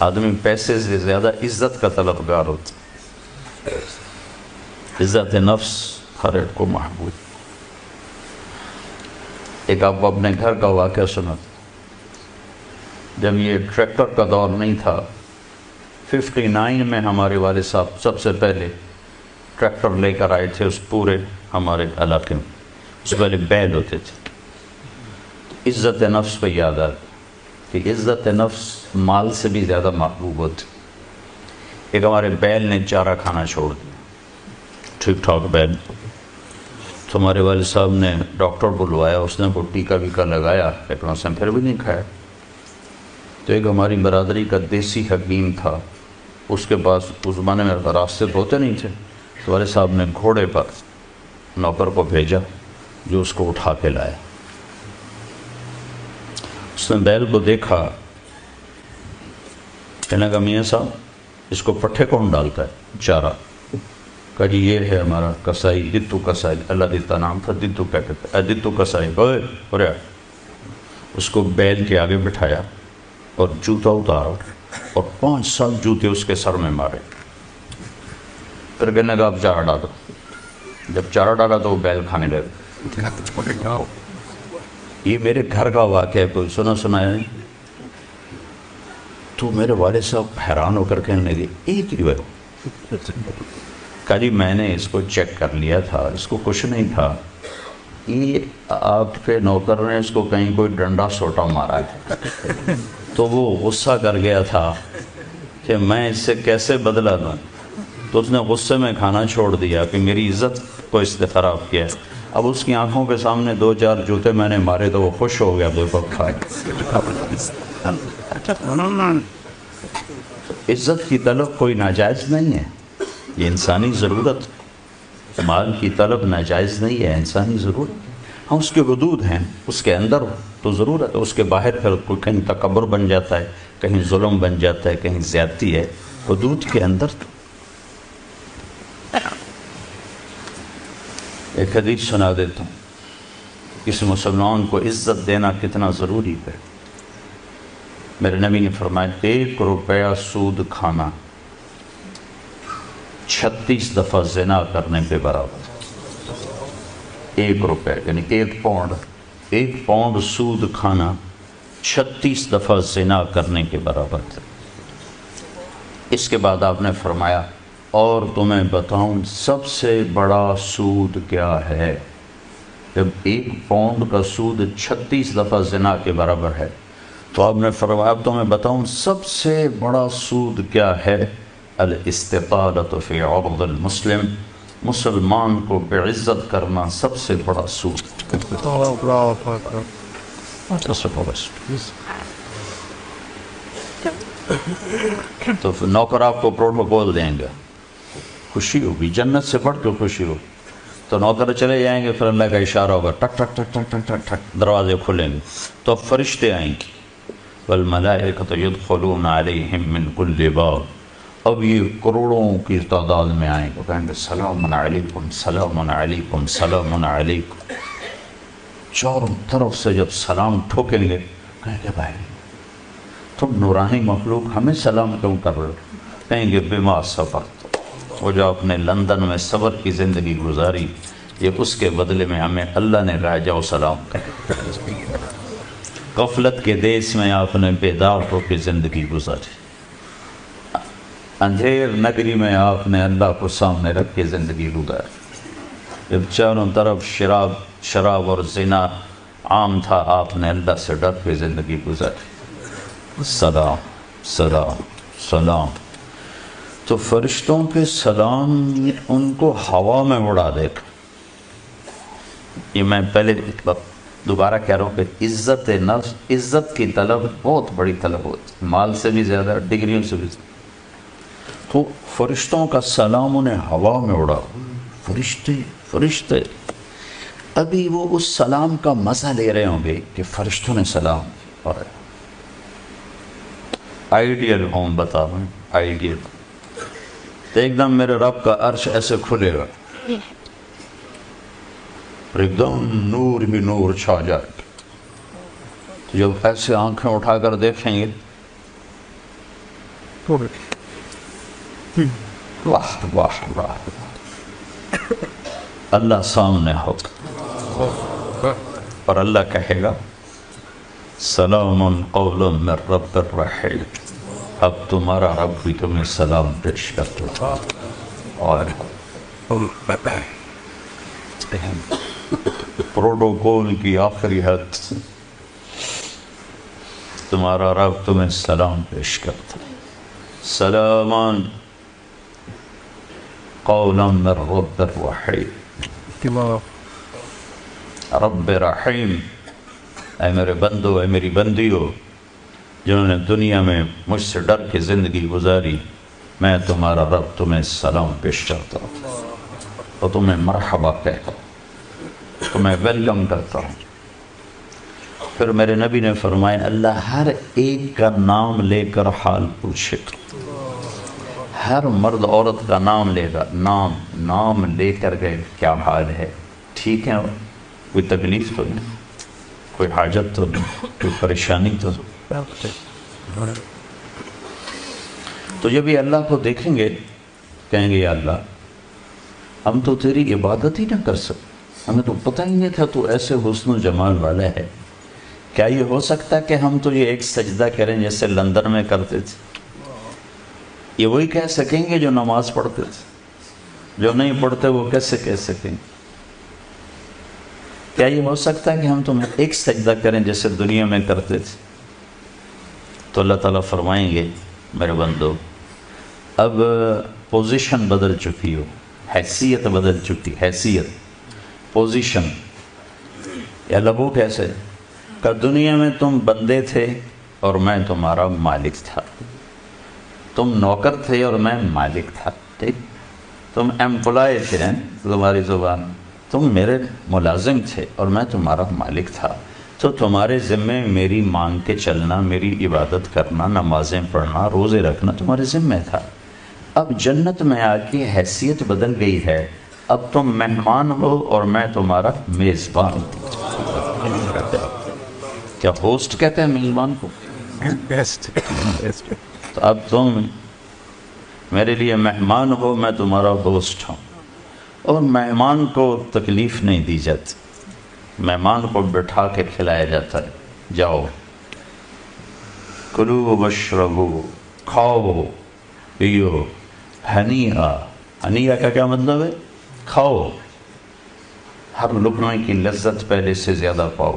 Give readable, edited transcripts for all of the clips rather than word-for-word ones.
آدمی پیسے سے زیادہ عزت کا طلبگار ہوتا، عزت نفس ہر ایک کو محبوب۔ ایک آپ اپنے گھر کا واقعہ سنا، جب یہ ٹریکٹر کا دور نہیں تھا، 59 میں ہمارے والد صاحب سب سے پہلے ٹریکٹر لے کر آئے تھے اس پورے ہمارے علاقے میں۔ اس سے پہلے بیل ہوتے تھے۔ عزت نفس پہ یاد آ کہ عزت نفس مال سے بھی زیادہ محبوب ہوتی۔ ایک ہمارے بیل نے چارہ کھانا چھوڑ دیا، ٹھیک ٹھاک بیل، تو ہمارے والد صاحب نے ڈاکٹر بلوایا، اس نے وہ ٹیکا ویکا لگایا، لیکن اس نے پھر بھی نہیں کھایا۔ تو ایک ہماری برادری کا دیسی حکیم تھا، اس کے پاس اس زمانے میں راستے ہوتے نہیں تھے، تو والد صاحب نے گھوڑے پر نوکر کو بھیجا جو اس کو اٹھا کے لایا۔ اس نے بیل کو دیکھا، کہنے لگا میاں صاحب اس کو پٹھے کون ڈالتا ہے؟ چارہ۔ کہا جی یہ ہے ہمارا کسائی، دتو کسائی، اللہ دیتا نام تھا، دتو کیا کہتے ہیں، دتو کسائی۔ اس کو بیل کے آگے بٹھایا اور جوتا اتارا اور 5 سال جوتے اس کے سر میں مارے۔ پھر کہنے لگا اب چارہ ڈالو۔ جب چارہ ڈالا تو وہ بیل کھانے لگا۔ یہ میرے گھر کا واقعہ ہے، کوئی سنایا نہیں؟ تو میرے والد صاحب حیران ہو کر کہنے لگے ایک ہی وقت۔ کہا جی میں نے اس کو چیک کر لیا تھا، اس کو کچھ نہیں تھا، یہ آپ کے نوکر نے اس کو کہیں کوئی ڈنڈا سوٹا مارا ہے، تو وہ غصہ کر گیا تھا کہ میں اس سے کیسے بدلہ لوں، تو اس نے غصے میں کھانا چھوڑ دیا کہ میری عزت کو اس نے خراب کیا۔ اب اس کی آنکھوں کے سامنے 2-4 جوتے میں نے مارے تو وہ خوش ہو گیا، بے وقت کھائے۔ عزت کی طلب کوئی ناجائز نہیں ہے، یہ انسانی ضرورت، مال کی طلب ناجائز نہیں ہے، انسانی ضرورت۔ ہاں اس کے حدود ہیں، اس کے اندر تو ضرورت ہے، اس کے باہر پھر کوئی کہیں تکبر بن جاتا ہے، کہیں ظلم بن جاتا ہے، کہیں زیادتی ہے، حدود کے اندر تو۔ ایک حدیث سنا دیتا ہوں، کسی مسلمان کو عزت دینا کتنا ضروری ہے۔ میرے نبی نے فرمایا 1 روپیہ سود کھانا 36 دفعہ زنا کرنے کے برابر۔ 1 روپیہ یعنی 1 پاؤنڈ سود کھانا 36 دفعہ زنا کرنے کے برابر تھا۔ اس کے بعد آپ نے فرمایا اور تمہیں بتاؤں سب سے بڑا سود کیا ہے؟ جب 1 پاؤنڈ کا سود 36 دفعہ زنا کے برابر ہے تو آپ نے فرمایا اب تمہیں بتاؤں سب سے بڑا سود کیا ہے؟ الاستطالۃ فی عرض المسلم، مسلمان کو بعزت کرنا سب سے بڑا سود۔ تو نوکر آپ کو پروٹوکول دیں گے، خوشی ہوگی، جنت سے بڑھ کے خوشی ہوگی۔ تو نوکر چلے جائیں گے، پھر اللہ کا اشارہ ہوگا، ٹک ٹک ٹک ٹک ٹک ٹک ٹک، دروازے کھلیں گے تو اب فرشتے آئیں گے، والملائکۃ یدخلون علیہم من کل باب، اب یہ کروڑوں کی تعداد میں آئیں گے، کہیں گے سلام علیکم سلام علیکم سلام علیکم۔ چاروں طرف سے جب سلام ٹھوکیں گے کہیں گے بھائی تم نورانی مخلوق ہمیں سلام کیوں کر رہے ہو؟ کہیں گے بما صبرت، وہ جو آپ نے لندن میں صبر کی زندگی گزاری، یہ اس کے بدلے میں ہمیں اللہ نے راجہ و سلام کہا۔ غفلت کے دیس میں آپ نے بیدار ہو کے زندگی گزاری، اندھیر نگری میں آپ نے اللہ کو سامنے رکھ کے زندگی گزاری، جب چاروں طرف شراب اور زنا عام تھا آپ نے اللہ سے ڈر کے زندگی گزاری۔ سلام سلام سلام، تو فرشتوں کے سلام ان کو ہوا میں اڑا دے گا۔ یہ میں پہلے دوبارہ کہہ رہا ہوں کہ عزت نفس، عزت کی طلب بہت بڑی طلب ہوتی ہے، مال سے بھی زیادہ، ڈگریوں سے بھی زیادہ۔ تو فرشتوں کا سلام انہیں ہوا میں اڑا، فرشتے ابھی وہ اس سلام کا مزہ لے رہے ہوں گے کہ فرشتوں نے سلام، اور آئیڈیل ہوم بتا رہا ہوں، آئیڈیل، تو ایک دم میرے رب کا عرش ایسے کھلے گا، ایک دم نور ہی نور چھا جائے گا۔ جب ایسے آنکھیں اٹھا کر دیکھیں گے واہ واہ واہ، اللہ سامنے ہوگا اور اللہ کہے گا سلام قول من رب الرحیم، اب تمہارا رب بھی تمہیں سلام پیش کرتا ہے۔ اور پروٹوکول کی آخری حد، تمہارا رب تمہیں سلام پیش کرتا ہے، سلامان قولا من رب الرحیم، رب رحیم، اے میرے بندو، اے میری بندیو جنہوں نے دنیا میں مجھ سے ڈر کے زندگی گزاری، میں تمہارا رب تمہیں سلام پیش کرتا ہوں اور تمہیں مرحبا کہتا ہوں، تمہیں ویلکم کرتا ہوں۔ پھر میرے نبی نے فرمایا اللہ ہر ایک کا نام لے کر حال پوچھے گا، ہر مرد عورت کا نام لے گا، نام لے کر گئے کیا حال ہے، ٹھیک ہے، کوئی تکلیف تو نہیں، کوئی حاجت تو نہیں، کوئی پریشانی تو نہیں۔ تو جب یہ اللہ کو دیکھیں گے کہیں گے یا اللہ ہم تو تیری عبادت ہی نہ کر سکتے، ہمیں تو پتہ ہی نہیں تھا تو ایسے حسن و جمال والا ہے، کیا یہ ہو سکتا کہ ہم تو یہ ایک سجدہ کریں جیسے لندن میں کرتے تھے؟ یہ وہی کہہ سکیں گے جو نماز پڑھتے تھے، جو نہیں پڑھتے وہ کیسے کہہ سکیں گے؟ کیا یہ ہو سکتا ہے کہ ہم تمہیں ایک سجدہ کریں جیسے دنیا میں کرتے تھے؟ تو اللہ تعالیٰ فرمائیں گے میرے بندو اب پوزیشن بدل چکی ہو، حیثیت بدل چکی، حیثیت، پوزیشن۔ یا لبو کیسے کہ دنیا میں تم بندے تھے اور میں تمہارا مالک تھا، تم نوکر تھے اور میں مالک تھا، ٹھیک، تم ایمپلائی تھے، تمہاری زبان، تم میرے ملازم تھے اور میں تمہارا مالک تھا، تو تمہارے ذمے میری مانگ کے چلنا، میری عبادت کرنا، نمازیں پڑھنا، روزے رکھنا تمہارے ذمے تھا۔ اب جنت میں آ کے حیثیت بدل گئی ہے، اب تم مہمان ہو اور میں تمہارا میزبان ہوں۔ کیا ہوسٹ کہتے ہیں میزبان کو؟ تو اب تم میرے لیے مہمان ہو، میں تمہارا ہوسٹ ہوں، اور مہمان کو تکلیف نہیں دی جاتی، مہمان کو بٹھا کے کھلایا جاتا ہے، جاؤ کلو واشربو، کھاؤ پیو، ہنیئا، ہنیئا کا کیا مطلب ہے؟ کھاؤ، ہر لقمے کی لذت پہلے سے زیادہ پاؤ،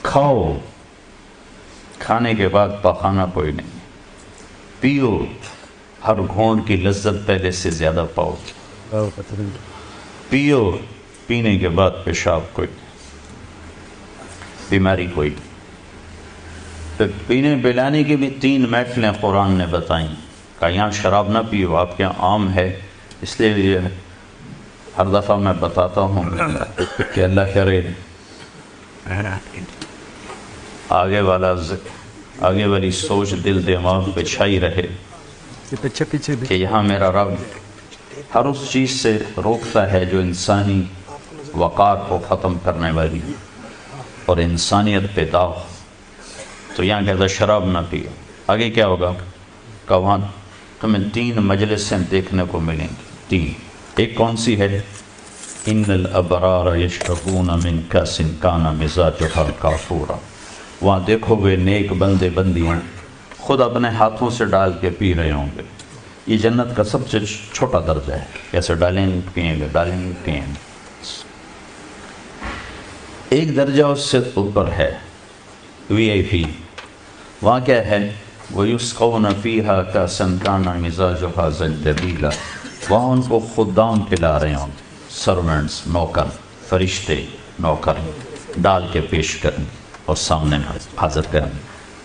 کھاؤ، کھانے کے بعد پخانا کوئی نہیں، پیو، ہر گھونٹ کی لذت پہلے سے زیادہ پاؤ، پیو، پینے کے بعد پیشاب کوئی نہیں، بیماری کوئی نہیں۔ پینے پلانے کی بھی 3 محفلیں قرآن نے بتائیں کہ یہاں شراب نہ پیو، آپ کے یہاں عام ہے، اس لیے ہر دفعہ میں بتاتا ہوں کہ اللہ کرے آگے والی سوچ دل دماغ پہ چھائی رہے کہ یہاں میرا رب ہر اس چیز سے روکتا ہے جو انسانی وقار کو ختم کرنے والی اور انسانیت پہ داغ۔ تو یہاں کہتا شراب نہ پیو، آگے کیا ہوگا کہ وہاں تمہیں 3 مجلسیں دیکھنے کو ملیں گی، 3۔ ایک کون سی ہے؟ ان الابرار یشربون من کاس کان مزاجها کافورا، وہاں دیکھو گے نیک بندے بندیاں خود اپنے ہاتھوں سے ڈال کے پی رہے ہوں گے۔ یہ جنت کا سب سے چھوٹا درجہ ہے، کیسے ڈالیں گے پیئیں گے، ڈالیں گے پیئیں گے۔ ایک درجہ اس سے اوپر ہے VIP، وہاں کیا ہے؟ وَيُسْقَوْنَ فِيهَا كَأْسًا كَانَ مِزَاجُهَا زَنْجَبِيلًا، وہاں ان کو خدام پلا رہے ہوں، سرونٹس، نوکر، فرشتے نوکر ڈال کے پیش کریں اور سامنے حاضر کریں،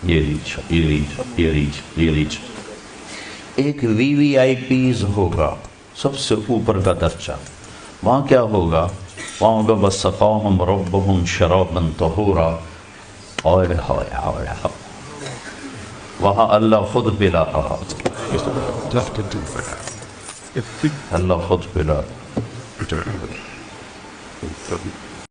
یہ لیج، یہ لیج، یہ لیج، یہ لیج۔ ایک VVIPs ہوگا، سب سے اوپر کا درجہ، وہاں کیا ہوگا؟ وہاں ہوگا وَسَقَاهُمْ رَبُّهُمْ شَرَابًا طَهُورًا، وہاں اللہ خود پلا رہا، اللہ خود پلا